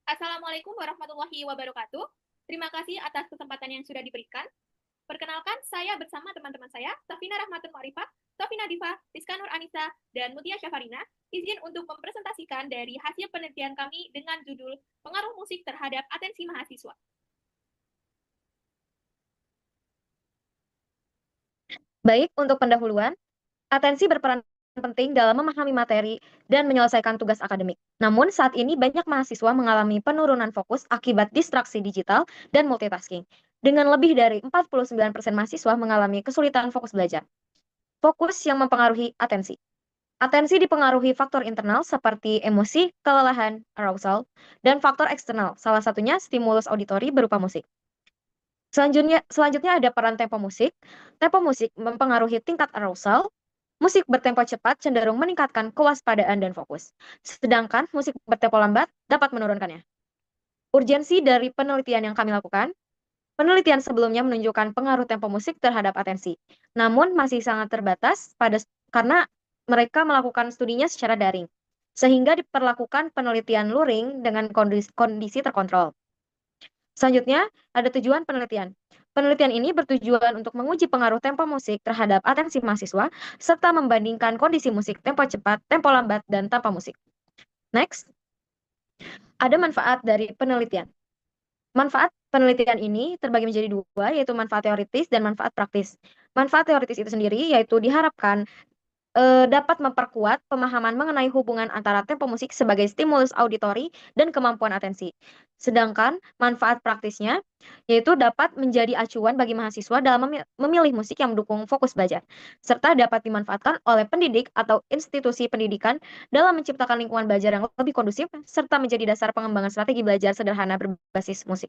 Assalamualaikum warahmatullahi wabarakatuh. Terima kasih atas kesempatan yang sudah diberikan. Perkenalkan, saya bersama teman-teman saya, Safina Rahmatun Ma'rifah, Safina Diva, Rizka Nur Anissa, dan Mutia Syafarina, izin untuk mempresentasikan dari hasil penelitian kami dengan judul Pengaruh Musik Terhadap Atensi Mahasiswa. Baik, untuk pendahuluan, atensi berperan penting dalam memahami materi dan menyelesaikan tugas akademik. Namun, saat ini banyak mahasiswa mengalami penurunan fokus akibat distraksi digital dan multitasking. Dengan lebih dari 49% mahasiswa mengalami kesulitan fokus belajar. Fokus yang mempengaruhi atensi. Atensi dipengaruhi faktor internal seperti emosi, kelelahan, arousal, dan faktor eksternal, salah satunya stimulus auditori berupa musik. Selanjutnya ada peran tempo musik. Tempo musik mempengaruhi tingkat arousal. Musik bertempo cepat cenderung meningkatkan kewaspadaan dan fokus. Sedangkan musik bertempo lambat dapat menurunkannya. Urgensi dari penelitian yang kami lakukan, penelitian sebelumnya menunjukkan pengaruh tempo musik terhadap atensi. Namun masih sangat terbatas karena mereka melakukan studinya secara daring. Sehingga diperlakukan penelitian luring dengan kondisi terkontrol. Selanjutnya, ada tujuan penelitian. Penelitian ini bertujuan untuk menguji pengaruh tempo musik terhadap atensi mahasiswa, serta membandingkan kondisi musik tempo cepat, tempo lambat, dan tanpa musik. Next, ada manfaat dari penelitian. Manfaat penelitian ini terbagi menjadi dua, yaitu manfaat teoritis dan manfaat praktis. Manfaat teoritis itu sendiri yaitu diharapkan dapat memperkuat pemahaman mengenai hubungan antara tempo musik sebagai stimulus auditori dan kemampuan atensi. Sedangkan manfaat praktisnya yaitu dapat menjadi acuan bagi mahasiswa dalam memilih musik yang mendukung fokus belajar, serta dapat dimanfaatkan oleh pendidik atau institusi pendidikan dalam menciptakan lingkungan belajar yang lebih kondusif, serta menjadi dasar pengembangan strategi belajar sederhana berbasis musik.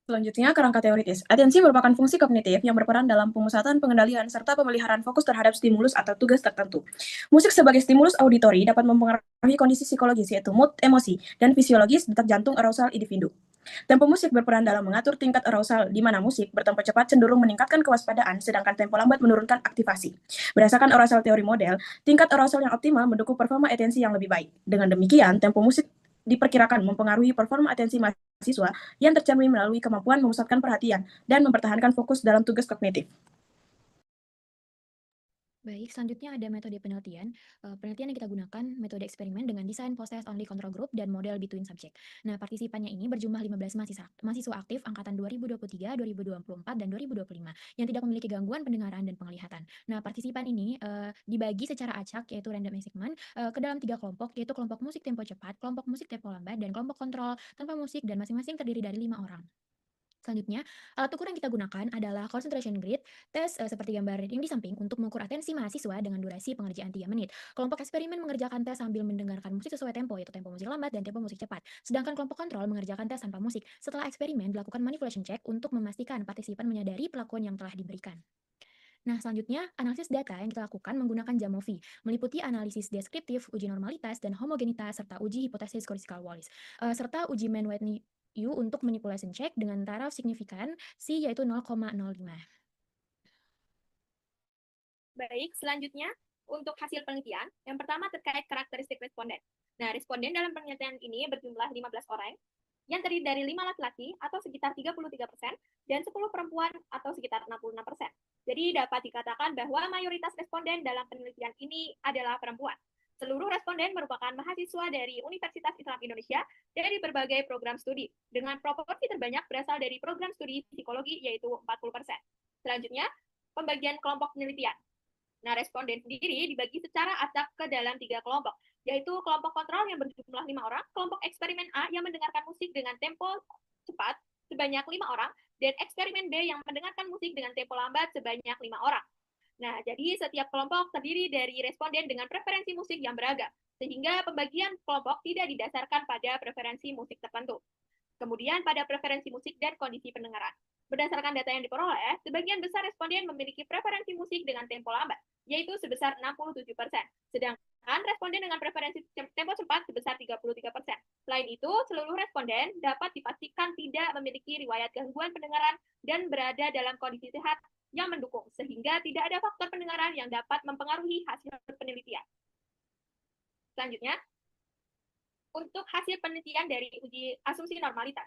Selanjutnya, kerangka teoritis. Atensi merupakan fungsi kognitif yang berperan dalam pemusatan, pengendalian, serta pemeliharaan fokus terhadap stimulus atau tugas tertentu. Musik sebagai stimulus auditori dapat mempengaruhi kondisi psikologis, yaitu mood, emosi, dan fisiologis detak jantung arousal individu. Tempo musik berperan dalam mengatur tingkat arousal, di mana musik bertempo cepat cenderung meningkatkan kewaspadaan, sedangkan tempo lambat menurunkan aktivasi. Berdasarkan arousal teori model, tingkat arousal yang optimal mendukung performa atensi yang lebih baik. Dengan demikian, tempo musik diperkirakan mempengaruhi performa atensi mahasiswa yang tercermin melalui kemampuan memusatkan perhatian dan mempertahankan fokus dalam tugas kognitif. Baik, selanjutnya ada metode penelitian. Penelitian yang kita gunakan metode eksperimen dengan desain post-test only control group dan model between subject. Nah, partisipannya ini berjumlah 15 mahasiswa aktif angkatan 2023, 2024, dan 2025 yang tidak memiliki gangguan pendengaran dan penglihatan. Nah, partisipan ini dibagi secara acak, yaitu random assignment, ke dalam 3 kelompok, yaitu kelompok musik tempo cepat, kelompok musik tempo lambat, dan kelompok kontrol tanpa musik, dan masing-masing terdiri dari 5 orang. Selanjutnya, alat ukur yang kita gunakan adalah concentration grid, tes seperti gambar yang di samping untuk mengukur atensi mahasiswa dengan durasi pengerjaan 3 menit. Kelompok eksperimen mengerjakan tes sambil mendengarkan musik sesuai tempo, yaitu tempo musik lambat dan tempo musik cepat. Sedangkan kelompok kontrol mengerjakan tes tanpa musik. Setelah eksperimen, dilakukan manipulation check untuk memastikan partisipan menyadari pelakuan yang telah diberikan. Nah, selanjutnya, analisis data yang kita lakukan menggunakan JAMOVI, meliputi analisis deskriptif, uji normalitas, dan homogenitas, serta uji hipotesis Korsakoff Wallis, serta uji Mann-Whitney U untuk manipulation check dengan taraf signifikan C yaitu 0,05. Baik, selanjutnya untuk hasil penelitian, yang pertama terkait karakteristik responden. Nah, responden dalam penelitian ini berjumlah 15 orang, yang terdiri dari 5 laki-laki atau sekitar 33% dan 10 perempuan atau sekitar 66%. Jadi dapat dikatakan bahwa mayoritas responden dalam penelitian ini adalah perempuan. Seluruh responden merupakan mahasiswa dari Universitas Islam Indonesia dari berbagai program studi, dengan proporsi terbanyak berasal dari program studi psikologi yaitu 40%. Selanjutnya, pembagian kelompok penelitian. Nah, responden sendiri dibagi secara acak ke dalam 3 kelompok, yaitu kelompok kontrol yang berjumlah 5 orang, kelompok eksperimen A yang mendengarkan musik dengan tempo cepat sebanyak 5 orang, dan eksperimen B yang mendengarkan musik dengan tempo lambat sebanyak 5 orang. Nah, jadi setiap kelompok terdiri dari responden dengan preferensi musik yang beragam, sehingga pembagian kelompok tidak didasarkan pada preferensi musik tertentu. Kemudian pada preferensi musik dan kondisi pendengaran. Berdasarkan data yang diperoleh, sebagian besar responden memiliki preferensi musik dengan tempo lambat, yaitu sebesar 67%. Sedangkan responden dengan preferensi tempo cepat sebesar 33%. Selain itu, seluruh responden dapat dipastikan tidak memiliki riwayat gangguan pendengaran dan berada dalam kondisi sehat yang mendukung, sehingga tidak ada faktor pendengaran yang dapat mempengaruhi hasil penelitian. Selanjutnya, untuk hasil penelitian dari uji asumsi normalitas.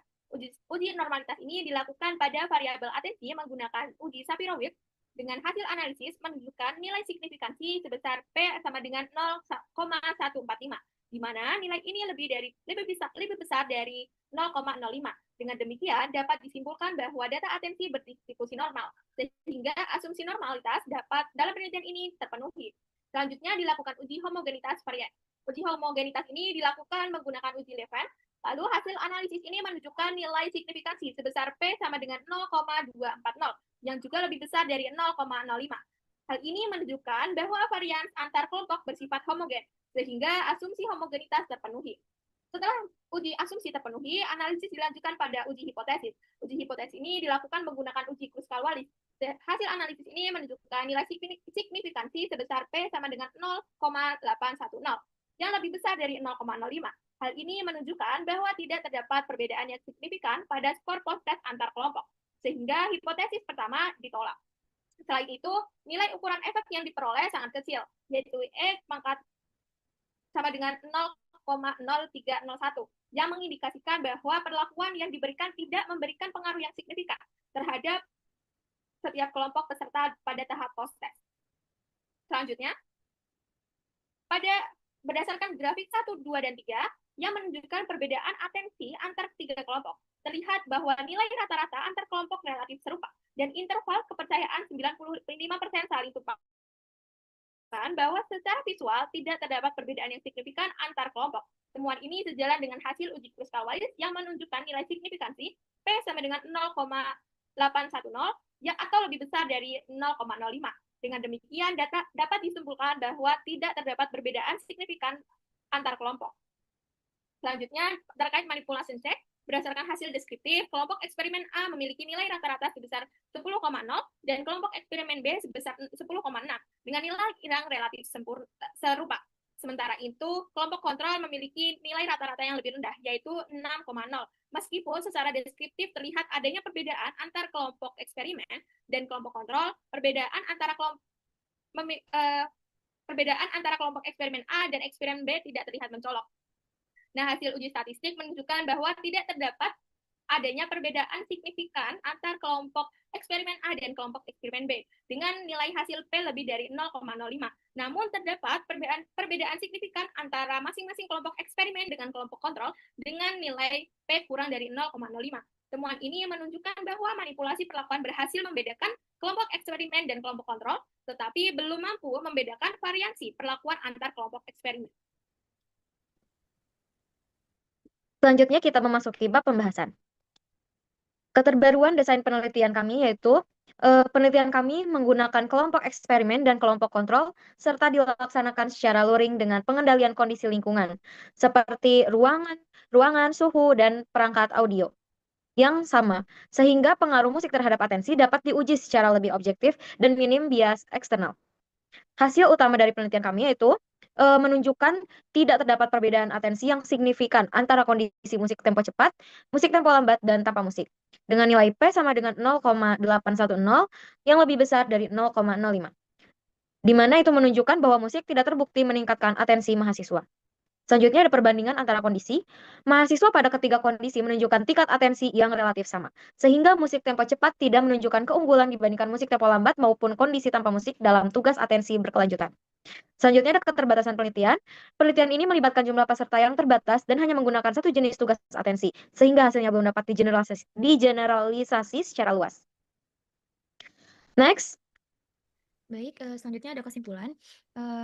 Uji normalitas ini dilakukan pada variabel atensi menggunakan uji Shapiro-Wilk dengan hasil analisis menunjukkan nilai signifikansi sebesar P sama dengan 0,145, di mana nilai ini lebih besar dari 0,05. Dengan demikian, dapat disimpulkan bahwa data atensi berdistribusi normal, sehingga asumsi normalitas dalam penelitian ini terpenuhi. Selanjutnya dilakukan uji homogenitas varian. Uji homogenitas ini dilakukan menggunakan uji Leven. Lalu hasil analisis ini menunjukkan nilai signifikansi sebesar P sama dengan 0,240, yang juga lebih besar dari 0,05. Hal ini menunjukkan bahwa varians antar kelompok bersifat homogen, sehingga asumsi homogenitas terpenuhi. Setelah uji asumsi terpenuhi, analisis dilanjutkan pada uji hipotesis. Uji hipotesis ini dilakukan menggunakan uji Kruskal-Wallis. Hasil analisis ini menunjukkan nilai signifikansi sebesar P sama dengan 0,810, yang lebih besar dari 0,05. Hal ini menunjukkan bahwa tidak terdapat perbedaan yang signifikan pada skor post-test antar kelompok, sehingga hipotesis pertama ditolak. Selain itu, nilai ukuran efek yang diperoleh sangat kecil, yaitu E pangkat sama dengan 0,0301, yang mengindikasikan bahwa perlakuan yang diberikan tidak memberikan pengaruh yang signifikan terhadap setiap kelompok peserta pada tahap post-test. Selanjutnya, berdasarkan grafik 1, 2, dan 3, yang menunjukkan perbedaan atensi antar tiga kelompok, terlihat bahwa nilai rata-rata antar kelompok relatif serupa, dan interval kepercayaan 95% saling tumpang, bahwa secara visual tidak terdapat perbedaan yang signifikan antar kelompok. Temuan ini sejalan dengan hasil uji Kruskal-Wallis yang menunjukkan nilai signifikansi P sama dengan 0,810, atau lebih besar dari 0,05. Dengan demikian, dapat disimpulkan bahwa tidak terdapat perbedaan signifikan antar kelompok. Selanjutnya, terkait manipulation check, berdasarkan hasil deskriptif, kelompok eksperimen A memiliki nilai rata-rata sebesar 10,0 dan kelompok eksperimen B sebesar 10,6 dengan nilai yang relatif serupa. Sementara itu, kelompok kontrol memiliki nilai rata-rata yang lebih rendah, yaitu 6,0. Meskipun secara deskriptif terlihat adanya perbedaan antar kelompok eksperimen dan kelompok kontrol, perbedaan antara kelompok eksperimen A dan eksperimen B tidak terlihat mencolok. Nah, hasil uji statistik menunjukkan bahwa tidak terdapat adanya perbedaan signifikan antar kelompok eksperimen A dan kelompok eksperimen B dengan nilai hasil P lebih dari 0,05. Namun terdapat perbedaan signifikan antara masing-masing kelompok eksperimen dengan kelompok kontrol dengan nilai P kurang dari 0,05. Temuan ini menunjukkan bahwa manipulasi perlakuan berhasil membedakan kelompok eksperimen dan kelompok kontrol, tetapi belum mampu membedakan variansi perlakuan antar kelompok eksperimen. Selanjutnya kita memasuki bab pembahasan. Keterbaruan desain penelitian kami yaitu penelitian kami menggunakan kelompok eksperimen dan kelompok kontrol serta dilaksanakan secara luring dengan pengendalian kondisi lingkungan seperti ruangan, suhu, dan perangkat audio yang sama, sehingga pengaruh musik terhadap atensi dapat diuji secara lebih objektif dan minim bias eksternal. Hasil utama dari penelitian kami yaitu menunjukkan tidak terdapat perbedaan atensi yang signifikan antara kondisi musik tempo cepat, musik tempo lambat, dan tanpa musik. Dengan nilai P sama dengan 0,810 yang lebih besar dari 0,05. Di mana itu menunjukkan bahwa musik tidak terbukti meningkatkan atensi mahasiswa. Selanjutnya ada perbandingan antara kondisi. Mahasiswa pada ketiga kondisi menunjukkan tingkat atensi yang relatif sama. Sehingga musik tempo cepat tidak menunjukkan keunggulan dibandingkan musik tempo lambat maupun kondisi tanpa musik dalam tugas atensi berkelanjutan. Selanjutnya ada keterbatasan penelitian. Penelitian ini melibatkan jumlah peserta yang terbatas dan hanya menggunakan satu jenis tugas atensi, sehingga hasilnya belum dapat digeneralisasi secara luas. Next. Baik, selanjutnya ada kesimpulan.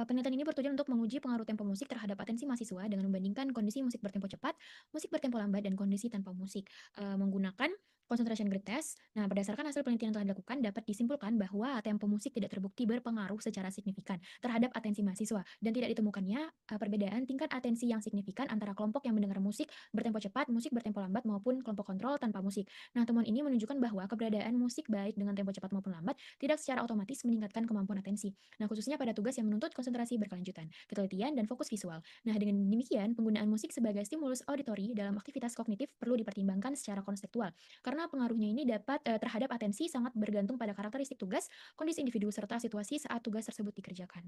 Penelitian ini bertujuan untuk menguji pengaruh tempo musik terhadap atensi mahasiswa dengan membandingkan kondisi musik bertempo cepat, musik bertempo lambat, dan kondisi tanpa musik menggunakan concentration grid test. Nah, berdasarkan hasil penelitian yang telah dilakukan, dapat disimpulkan bahwa tempo musik tidak terbukti berpengaruh secara signifikan terhadap atensi mahasiswa dan tidak ditemukannya perbedaan tingkat atensi yang signifikan antara kelompok yang mendengar musik bertempo cepat, musik bertempo lambat, maupun kelompok kontrol tanpa musik. Nah, temuan ini menunjukkan bahwa keberadaan musik baik dengan tempo cepat maupun lambat tidak secara otomatis meningkatkan kemampuan atensi. Nah, khususnya pada tugas yang menuntut konsentrasi berkelanjutan, ketelitian, dan fokus visual. Nah, dengan demikian, penggunaan musik sebagai stimulus auditori dalam aktivitas kognitif perlu dipertimbangkan secara konseptual, karena pengaruhnya ini dapat terhadap atensi sangat bergantung pada karakteristik tugas, kondisi individu, serta situasi saat tugas tersebut dikerjakan.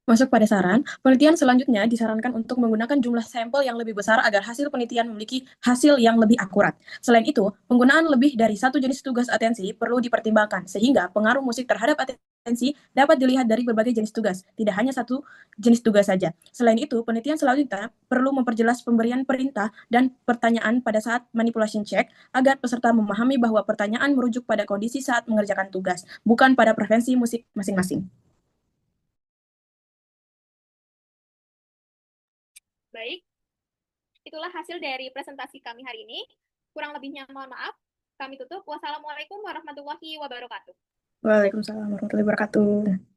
Masuk pada saran, penelitian selanjutnya disarankan untuk menggunakan jumlah sampel yang lebih besar agar hasil penelitian memiliki hasil yang lebih akurat. Selain itu, penggunaan lebih dari satu jenis tugas atensi perlu dipertimbangkan, sehingga pengaruh musik terhadap atensi dapat dilihat dari berbagai jenis tugas, tidak hanya satu jenis tugas saja. Selain itu, penelitian selanjutnya perlu memperjelas pemberian perintah dan pertanyaan pada saat manipulation check agar peserta memahami bahwa pertanyaan merujuk pada kondisi saat mengerjakan tugas, bukan pada preferensi musik masing-masing. Baik, itulah hasil dari presentasi kami hari ini. Kurang lebihnya mohon maaf. Kami tutup. Wassalamualaikum warahmatullahi wabarakatuh. Waalaikumsalam warahmatullahi wabarakatuh.